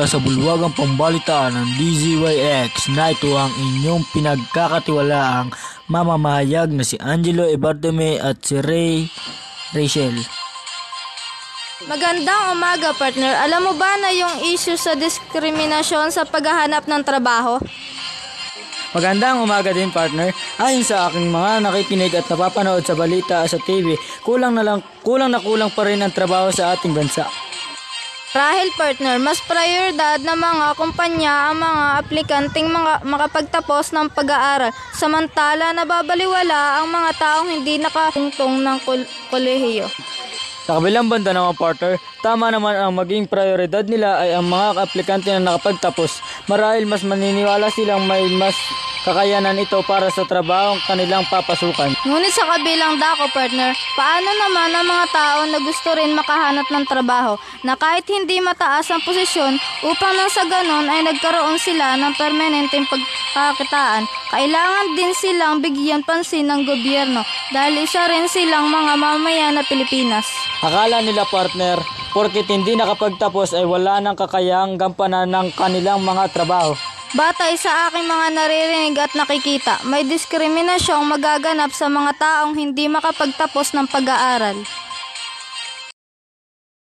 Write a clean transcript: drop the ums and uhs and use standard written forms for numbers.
mula sa bulwagang pambalitaan ng DZYX na ito ang inyong pinagkakatiwalaang mamamahayag na si Angelo Ebardeme at si Rachel. Magandang umaga, partner. Alam mo ba na yung issue sa diskriminasyon sa paghahanap ng trabaho? Magandang umaga din, partner. Ayon sa aking mga nakikinig at napapanood sa balita sa TV, kulang na pa rin ang trabaho sa ating bansa. Rahel, partner, mas prioridad ng mga kumpanya ang mga aplikanteng makapagtapos ng pag-aaral, samantala nababaliwala ang mga taong hindi nakatungtong ng kolehiyo. Sa kabilang banda naman, partner, tama naman ang maging prioridad nila ay ang mga aplikante na nakapagtapos. Marahil mas maniniwala silang may mas kakayanan ito para sa trabaho ang kanilang papasukan. Ngunit sa kabilang dako, partner, paano naman ang mga tao na gusto rin makahanap ng trabaho na kahit hindi mataas ang posisyon upang nang sa ganon ay nagkaroon sila ng permanenteng pagkakitaan? Kailangan din silang bigyan pansin ng gobyerno dahil isa rin silang mga mamayan na Pilipinas. Akala nila, partner, porket hindi nakapagtapos ay wala nang kakayahang gampanan ng kanilang mga trabaho. Batay sa aking mga naririnig at nakikita, may diskriminasyong magaganap sa mga taong hindi makapagtapos ng pag-aaral.